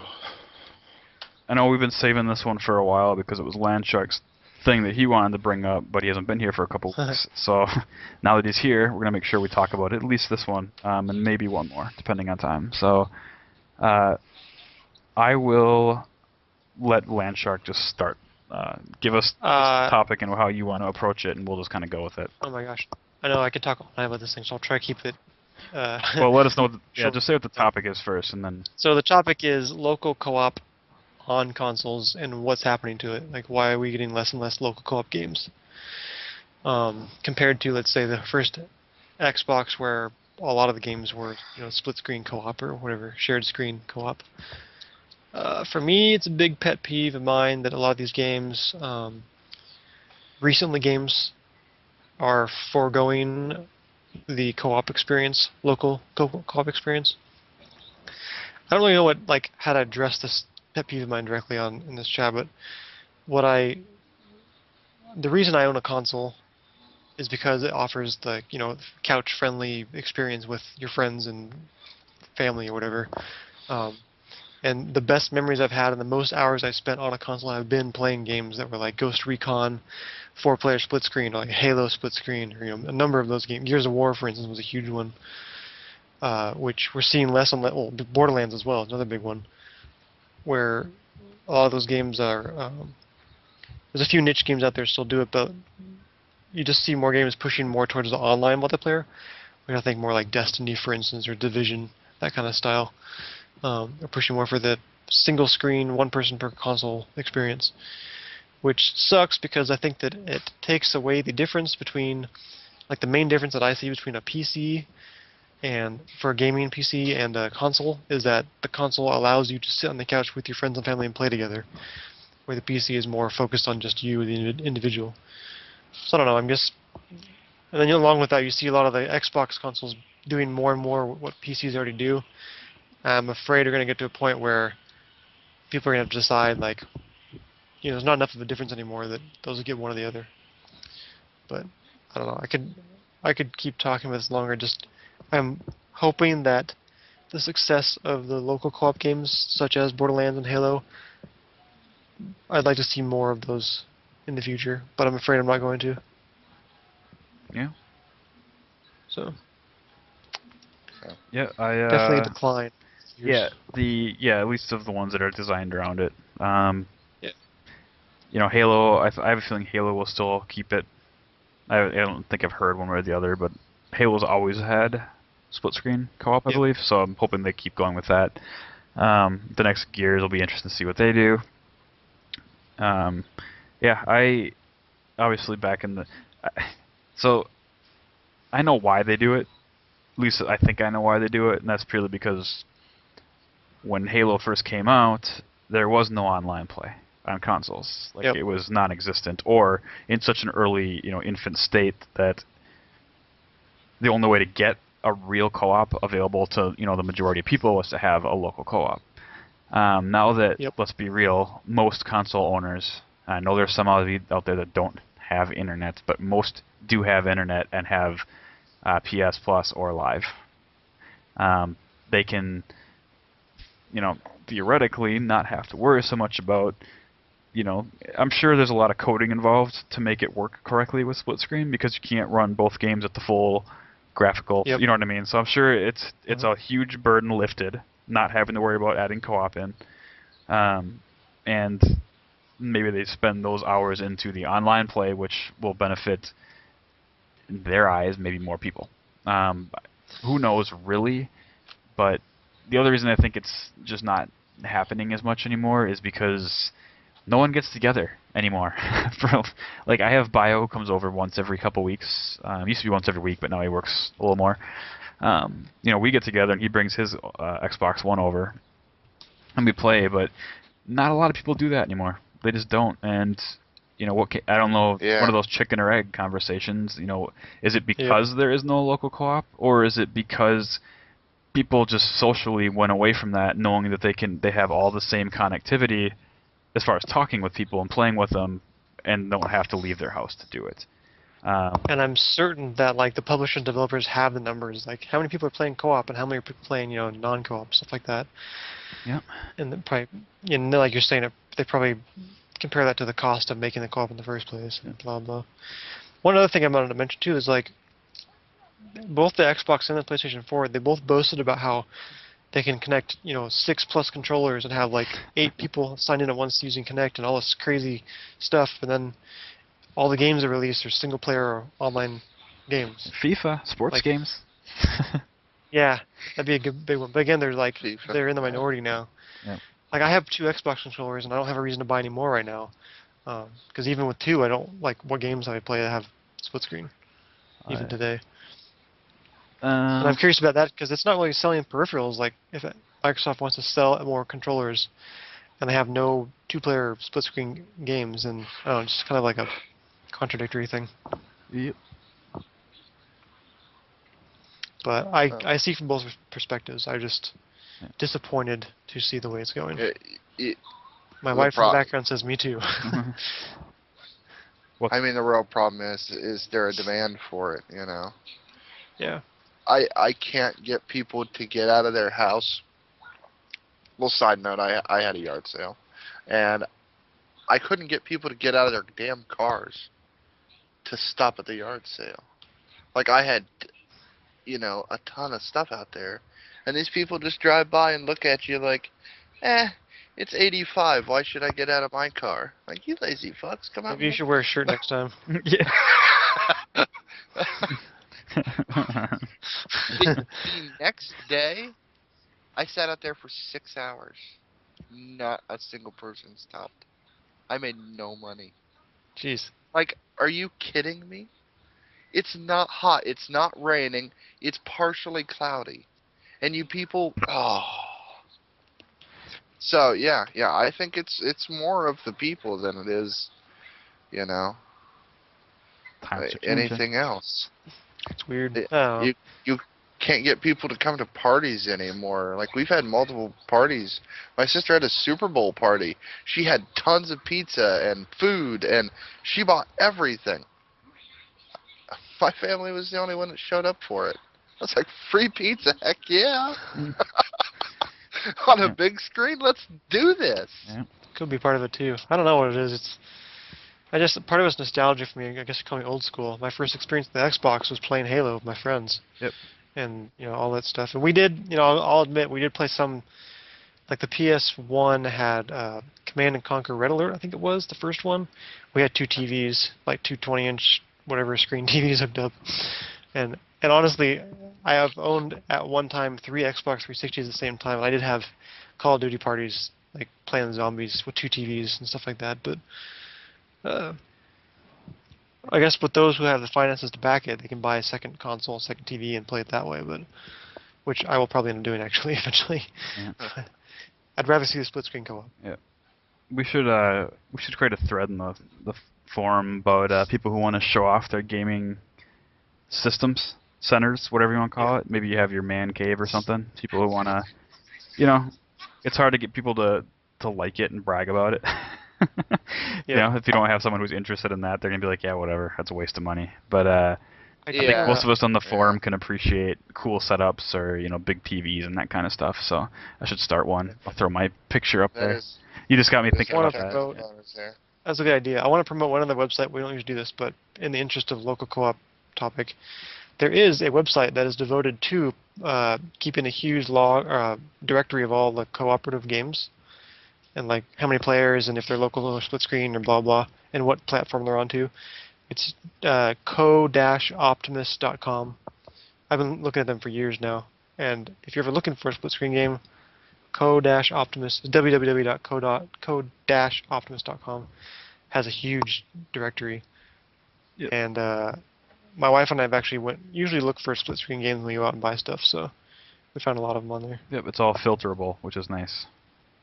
know we've been saving this one for a while because it was Landshark's thing that he wanted to bring up, but he hasn't been here for a couple weeks. So now that he's here, we're going to make sure we talk about it, at least this one, and maybe 1 more, depending on time. So I will let Landshark just start. Give us this topic and how you want to approach it, and we'll just kind of go with it. Oh my gosh. I know I could talk all night about this thing, so I'll try to keep it... well, let us know. Just say what the topic is first, and then... So the topic is local co-op on consoles and what's happening to it. Like, why are we getting less and less local co-op games? Compared to, let's say, the first Xbox, where a lot of the games were, split screen co-op or whatever, shared screen co-op. For me, it's a big pet peeve of mine that a lot of these games, recently games, are foregoing the co-op experience, local co-op experience. I don't really know how to address this pet peeve of mine directly in this chat, but the reason I own a console is because it offers the couch-friendly experience with your friends and family or whatever. And the best memories I've had and the most hours I spent on a console have been playing games that were like Ghost Recon, 4-player split screen, or like Halo split screen, or a number of those games. Gears of War, for instance, was a huge one, which we're seeing less and less. Well, Borderlands as well, another big one, where a lot of those games are. There's a few niche games out there still do it, but you just see more games pushing more towards the online multiplayer. I think more like Destiny, for instance, or Division, that kind of style. They're pushing more for the single screen, 1 person per console experience, which sucks because I think that it takes away the difference between, like the main difference that I see between a PC and for a gaming PC and a console is that the console allows you to sit on the couch with your friends and family and play together, where the PC is more focused on just you, the individual. So I don't know, and then along with that, you see a lot of the Xbox consoles doing more and more what PCs already do. I'm afraid we're going to get to a point where people are going to have to decide, like, there's not enough of a difference anymore that those will get one or the other. But I don't know. I could keep talking about this longer. I'm hoping that the success of the local co-op games, such as Borderlands and Halo, I'd like to see more of those in the future, but I'm afraid I'm not going to. Yeah. So Yeah, I definitely a decline. yeah, at least of the ones that are designed around it. Yeah. Halo. I have a feeling Halo will still keep it. I don't think I've heard one way or the other, but Halo's always had split screen co-op, I Yep. believe. So I'm hoping they keep going with that. The next Gears will be interesting to see what they do. Yeah, I obviously back in the. So I know why they do it. At least I think I know why they do it, and that's purely because when Halo first came out, there was no online play on consoles. Like Yep. it was non-existent, or in such an early, infant state that the only way to get a real co-op available to the majority of people was to have a local co-op. Now that, Yep. let's be real, most console owners, I know there's some out there that don't have internet, but most do have internet and have PS Plus or Live. They can, theoretically not have to worry so much about, I'm sure there's a lot of coding involved to make it work correctly with split screen because you can't run both games at the full graphical, Yep. you know what I mean? So I'm sure it's a huge burden lifted, not having to worry about adding co-op in. And maybe they spend those hours into the online play, which will benefit, in their eyes, maybe more people. Who knows, really? But the other reason I think it's just not happening as much anymore is because no one gets together anymore. I have Bio who comes over once every couple weeks. Used to be once every week, but now he works a little more. We get together and he brings his Xbox One over and we play, but not a lot of people do that anymore. They just don't. And I don't know. Yeah. One of those chicken or egg conversations. Is it because there is no local co-op, or is it because people just socially went away from that, knowing that they have all the same connectivity as far as talking with people and playing with them, and don't have to leave their house to do it. And I'm certain that the publishers and developers have the numbers, like how many people are playing co-op and how many are playing non-co-op, stuff like that. Yeah. And then probably, like you're saying, they probably compare that to the cost of making the co-op in the first place. And blah blah. One other thing I wanted to mention too is both the Xbox and the PlayStation 4, they both boasted about how they can connect 6+ controllers and have 8 people signed in at once using Kinect and all this crazy stuff, and then all the games that are released are single-player or online games. FIFA, sports games. Yeah, that'd be a good big one. But again, they're FIFA. they're in the minority now. Yeah. I have 2 Xbox controllers, and I don't have a reason to buy any more right now. Because even with 2, I don't what games I play that have split screen, even today. And I'm curious about that because it's not really selling peripherals. If Microsoft wants to sell more controllers, and they have no 2-player split screen games, and I don't know, just kind of like a contradictory thing. Yep. But I see from both perspectives. I'm just disappointed to see the way it's going. My wife in the background says, "Me too." I mean, the real problem is there a demand for it? Yeah. I can't get people to get out of their house. Little side note: I had a yard sale, and I couldn't get people to get out of their damn cars to stop at the yard sale. I had, a ton of stuff out there, and these people just drive by and look at you like, it's 85. Why should I get out of my car? You lazy fucks, come out. Maybe you should wear a shirt next time. Yeah. The next day, I sat out there for 6 hours. Not a single person stopped. I made no money. Jeez. Are you kidding me? It's not hot. It's not raining. It's partially cloudy. And you people, So, yeah, I think it's more of the people than it is, anything else. It's weird. You can't get people to come to parties anymore. We've had multiple parties. My sister had a Super Bowl party. She had tons of pizza and food, and she bought everything. My family was the only one that showed up for it. I was like, free pizza? Heck yeah. On a big screen? Let's do this. Yeah. Could be part of it too. I don't know what it is. Part of it's nostalgia for me. I guess you call me old school. My first experience with the Xbox was playing Halo with my friends. Yep. And all that stuff. And we did, I'll admit, we did play some. Like the PS1 had Command and Conquer Red Alert, I think it was the first one. We had two TVs, like two 20-inch whatever screen TVs hooked up. And honestly, I have owned at one time 3 Xbox 360s at the same time. I did have Call of Duty parties, like playing zombies with 2 TVs and stuff like that. But I guess with those who have the finances to back it, they can buy a second console, second TV, and play it that way. But which I will probably end up doing actually eventually. Yeah. I'd rather see the split screen co-op. Yeah. We should create a thread in the forum about people who want to show off their gaming systems, centers, whatever you want to call it. Maybe you have your man cave or something. People who want to, it's hard to get people to like it and brag about it. If you don't have someone who's interested in that, they're gonna be like, yeah, whatever, that's a waste of money. But I think most of us on the forum can appreciate cool setups or big TVs and that kind of stuff. So I should start one. I'll throw my picture up there. You just got me thinking about that. That's a good idea. I want to promote one other website. We don't usually do this, but in the interest of local co-op topic, there is a website that is devoted to keeping a huge directory of all the cooperative games, and like how many players and if they're local or split screen or blah blah, and what platform they're onto. It's co-optimist.com. I've been looking at them for years now, and if you're ever looking for a split screen game, co-optimist, www.co-optimist.com has a huge directory. Yep. And my wife and I have actually usually look for split screen games when we go out and buy stuff, so we found a lot of them on there. Yep, it's all filterable, which is nice.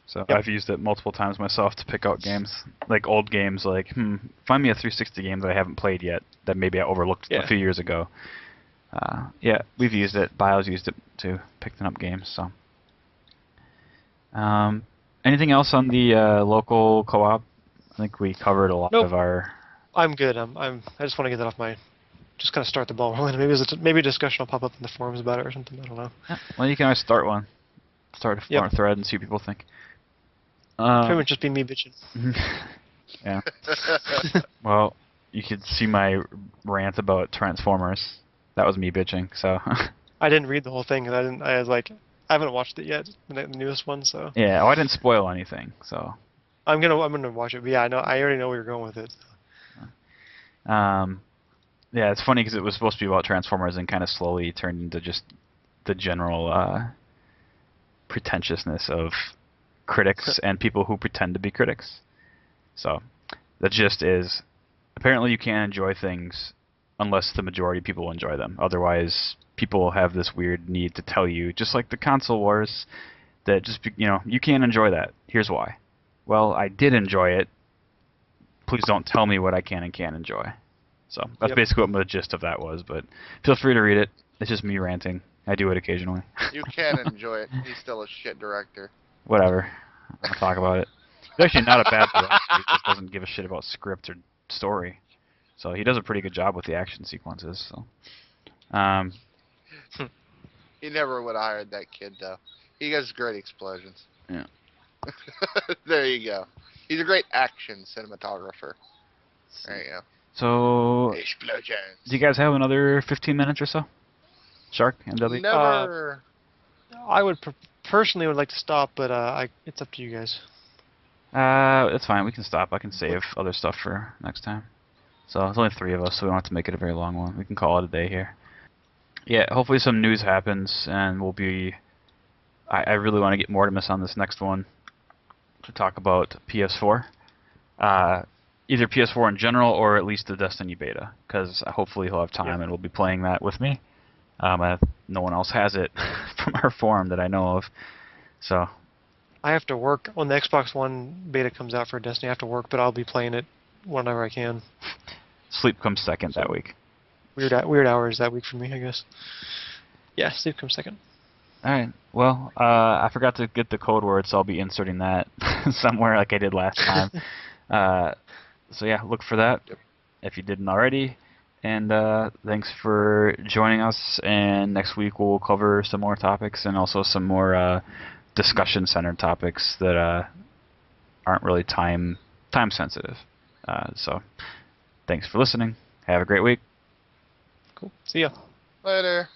So I've used it multiple times myself to pick out games, like old games, like, find me a 360 game that I haven't played yet, that maybe I overlooked a few years ago. We've used it. Bio's used it too, picking up games. So, anything else on the local co-op? I think we covered a lot of our. I'm good. I just want to get that off my. Just kind of start the ball rolling. Maybe a discussion will pop up in the forums about it or something. I don't know. Yeah. Well, you can always start one. Start a forum thread and see what people think. Pretty much just be me bitching. Yeah. Well, you could see my rant about Transformers. That was me bitching. So. I didn't read the whole thing, and I was like, I haven't watched it yet, the newest one. So. Yeah. I didn't spoil anything. So. I'm gonna watch it. But yeah, I already know where you're going with it. Yeah, it's funny because it was supposed to be about Transformers and kind of slowly turned into just the general pretentiousness of critics and people who pretend to be critics. So the gist is, apparently you can't enjoy things unless the majority of people enjoy them. Otherwise, people have this weird need to tell you, just like the console wars, that you can't enjoy that. Here's why. Well, I did enjoy it. Please don't tell me what I can and can't enjoy. So that's basically what the gist of that was. But feel free to read it. It's just me ranting. I do it occasionally. You can enjoy it. He's still a shit director. Whatever. I'll talk about it. He's actually not a bad director. He just doesn't give a shit about script or story. So he does a pretty good job with the action sequences. So. He never would have hired that kid, though. He does great explosions. Yeah. There you go. He's a great action cinematographer. There you go. So, explosions. Do you guys have another 15 minutes or so? Shark, MW? Never. I would personally would like to stop, but it's up to you guys. It's fine. We can stop. I can save other stuff for next time. So there's only 3 of us, so we don't have to make it a very long one. We can call it a day here. Yeah, hopefully some news happens, and we'll be. I really want to get Mortimus on this next one to talk about PS4. Either PS4 in general or at least the Destiny beta, because hopefully he'll have time and we'll be playing that with me. No one else has it from our forum that I know of. So. I have to work when the Xbox One beta comes out for Destiny. I have to work, but I'll be playing it whenever I can. Sleep comes second that week. Weird hours that week for me, I guess. Yeah, sleep comes second. All right. Well, I forgot to get the code word, so I'll be inserting that somewhere like I did last time. So yeah, look for that if you didn't already. And thanks for joining us. And next week we'll cover some more topics and also some more discussion-centered topics that aren't really time sensitive. So thanks for listening. Have a great week. Cool. See ya. Later.